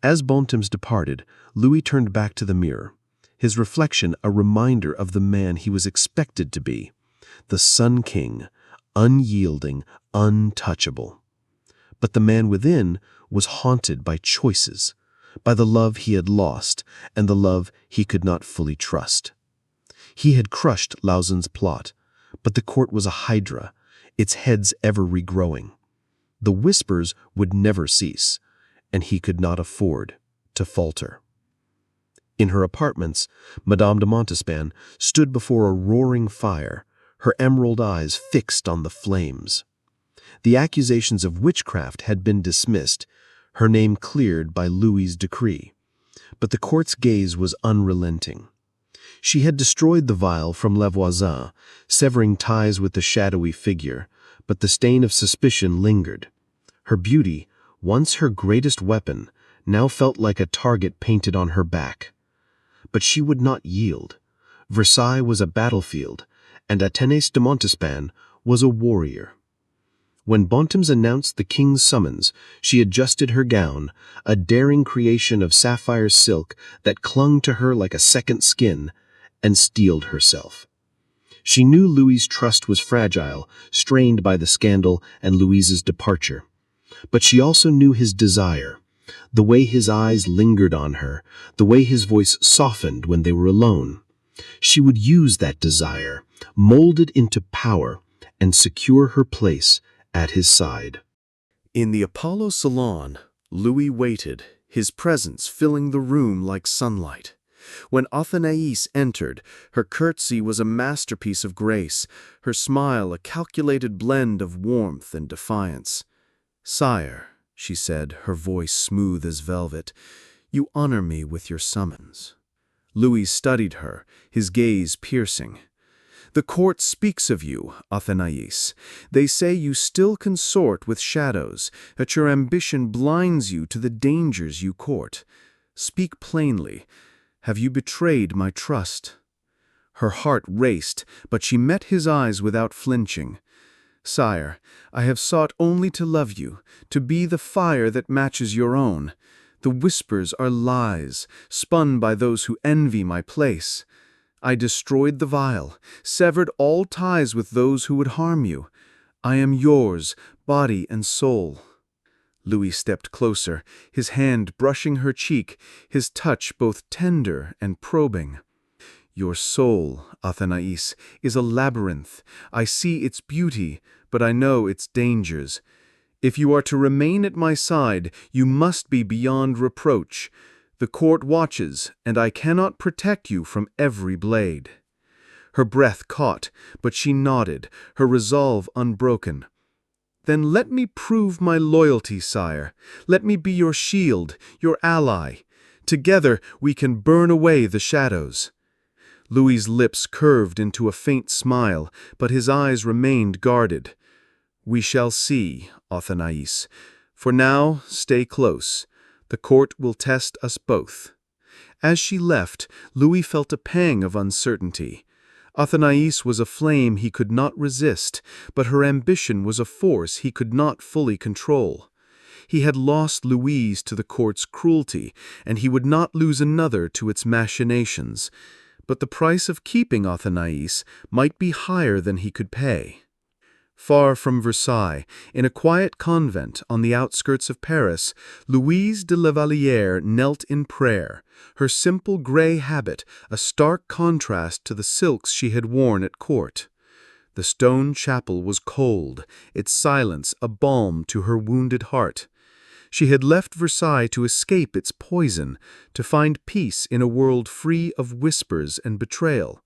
S3: As Bontemps departed, Louis turned back to the mirror, his reflection a reminder of the man he was expected to be, the Sun King, unyielding, untouchable. But the man within was haunted by choices, by the love he had lost and the love he could not fully trust. He had crushed Lauzun's plot, but the court was a hydra, its heads ever regrowing. The whispers would never cease, and he could not afford to falter. In her apartments, Madame de Montespan stood before a roaring fire, her emerald eyes fixed on the flames. The accusations of witchcraft had been dismissed, her name cleared by Louis's decree, but the court's gaze was unrelenting. She had destroyed the vial from Le Voisin, severing ties with the shadowy figure, but the stain of suspicion lingered. Her beauty, once her greatest weapon, now felt like a target painted on her back. But she would not yield. Versailles was a battlefield, and Athanase de Montespan was a warrior. When Bontemps announced the king's summons, she adjusted her gown, a daring creation of sapphire silk that clung to her like a second skin, and steeled herself. She knew Louis's trust was fragile, strained by the scandal and Louise's departure. But she also knew his desire, the way his eyes lingered on her, the way his voice softened when they were alone. She would use that desire, mold it into power, and secure her place at his side.
S1: In the Apollo Salon, Louis waited, his presence filling the room like sunlight. When Athénaïs entered, her curtsy was a masterpiece of grace, her smile a calculated blend of warmth and defiance. "Sire," she said, her voice smooth as velvet, "you honor me with your summons." Louis studied her, his gaze piercing. "The court speaks of you, Athénaïs. They say you still consort with shadows, that your ambition blinds you to the dangers you court. Speak plainly. Have you betrayed my trust?" Her heart raced, but she met his eyes without flinching. "Sire, I have sought only to love you, to be the fire that matches your own. The whispers are lies, spun by those who envy my place. I destroyed the vial, severed all ties with those who would harm you. I am yours, body and soul." Louis stepped closer, his hand brushing her cheek, his touch both tender and probing. "Your soul, Athénaïs, is a labyrinth. I see its beauty, but I know its dangers. If you are to remain at my side, you must be beyond reproach. The court watches, and I cannot protect you from every blade." Her breath caught, but she nodded, her resolve unbroken. "Then let me prove my loyalty, sire. Let me be your shield, your ally. Together we can burn away the shadows." Louis's lips curved into a faint smile, but his eyes remained guarded. "We shall see, Athénaïs. For now, stay close. The court will test us both." As she left, Louis felt a pang of uncertainty. Athénaïs was a flame he could not resist, but her ambition was a force he could not fully control. He had lost Louise to the court's cruelty, and he would not lose another to its machinations. But the price of keeping Athénaïs might be higher than he could pay. Far from Versailles, in a quiet convent on the outskirts of Paris, Louise de la Vallière knelt in prayer, her simple gray habit a stark contrast to the silks she had worn at court. The stone chapel was cold, its silence a balm to her wounded heart. She had left Versailles to escape its poison, to find peace in a world free of whispers and betrayal.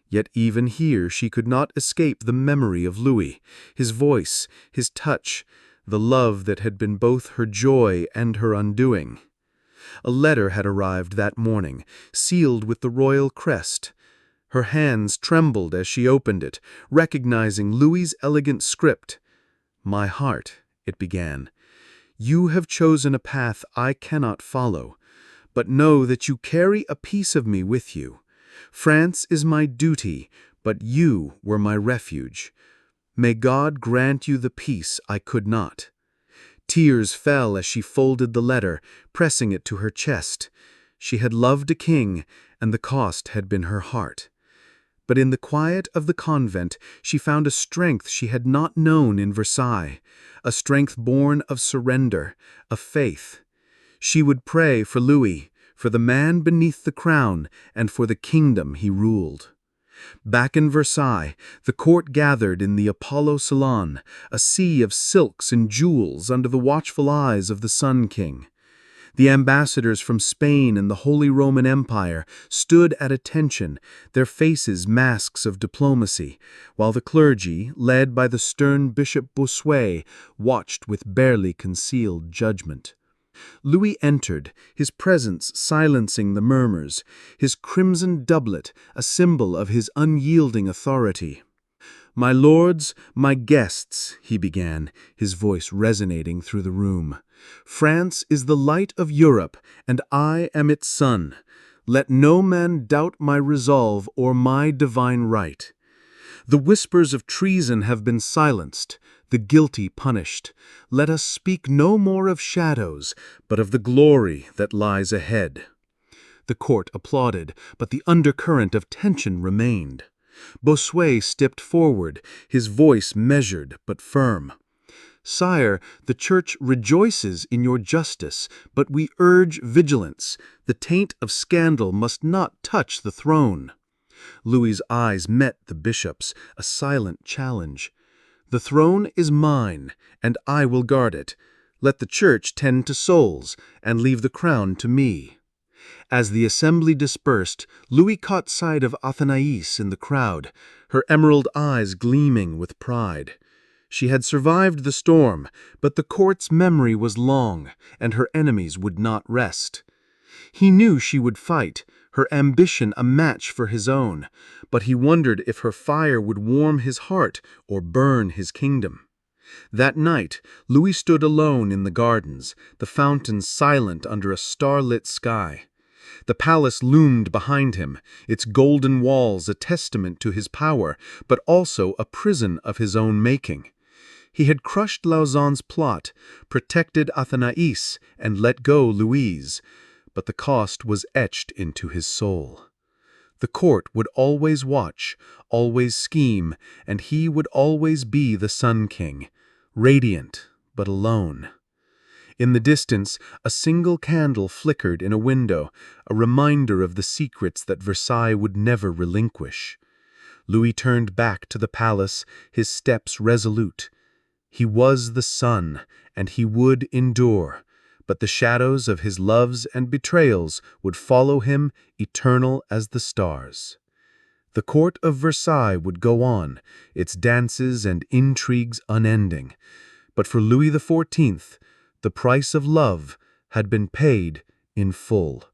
S1: Yet even here she could not escape the memory of Louis, his voice, his touch, the love that had been both her joy and her undoing. A letter had arrived that morning, sealed with the royal crest. Her hands trembled as she opened it, recognizing Louis's elegant script. "My heart," it began, "you have chosen a path I cannot follow, but know that you carry a piece of me with you. France is my duty, but you were my refuge. May God grant you the peace I could not." Tears fell as she folded the letter, pressing it to her chest. She had loved a king, and the cost had been her heart. But in the quiet of the convent, she found a strength she had not known in Versailles, a strength born of surrender, of faith. She would pray for Louis, for the man beneath the crown, and for the kingdom he ruled. Back in Versailles, the court gathered in the Apollo Salon, a sea of silks and jewels under the watchful eyes of the Sun King. The ambassadors from Spain and the Holy Roman Empire stood at attention, their faces masks of diplomacy, while the clergy, led by the stern Bishop Bossuet, watched with barely concealed judgment. Louis entered, his presence silencing the murmurs, his crimson doublet a symbol of his unyielding authority. "My lords, my guests," he began, his voice resonating through the room. "France is the light of Europe, and I am its sun. Let no man doubt my resolve or my divine right. The whispers of treason have been silenced, the guilty punished. Let us speak no more of shadows, but of the glory that lies ahead." The court applauded, but the undercurrent of tension remained. Bossuet stepped forward, his voice measured but firm. "Sire, the Church rejoices in your justice, but we urge vigilance. The taint of scandal must not touch the throne." Louis's eyes met the bishop's, a silent challenge. "The throne is mine, and I will guard it. Let the Church tend to souls, and leave the crown to me."
S3: As the assembly dispersed, Louis caught sight of Athénaïs in the crowd, her emerald eyes gleaming with pride. She had survived the storm, but the court's memory was long, and her enemies would not rest. He knew she would fight, her ambition a match for his own, but he wondered if her fire would warm his heart or burn his kingdom. That night, Louis stood alone in the gardens, the fountains silent under a starlit sky. The palace loomed behind him, its golden walls a testament to his power, but also a prison of his own making. He had crushed Lauzun's plot, protected Athénaïs, and let go Louise, but the cost was etched into his soul. The court would always watch, always scheme, and he would always be the Sun King, radiant but alone. In the distance, a single candle flickered in a window, a reminder of the secrets that Versailles would never relinquish. Louis turned back to the palace, his steps resolute. He was the sun, and he would endure, but the shadows of his loves and betrayals would follow him, eternal as the stars. The court of Versailles would go on, its dances and intrigues unending, but for Louis XIV, the price of love had been paid in full.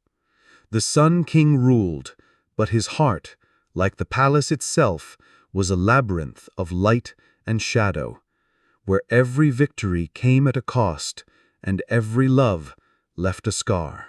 S3: The Sun King ruled, but his heart, like the palace itself, was a labyrinth of light and shadow, where every victory came at a cost and every love left a scar.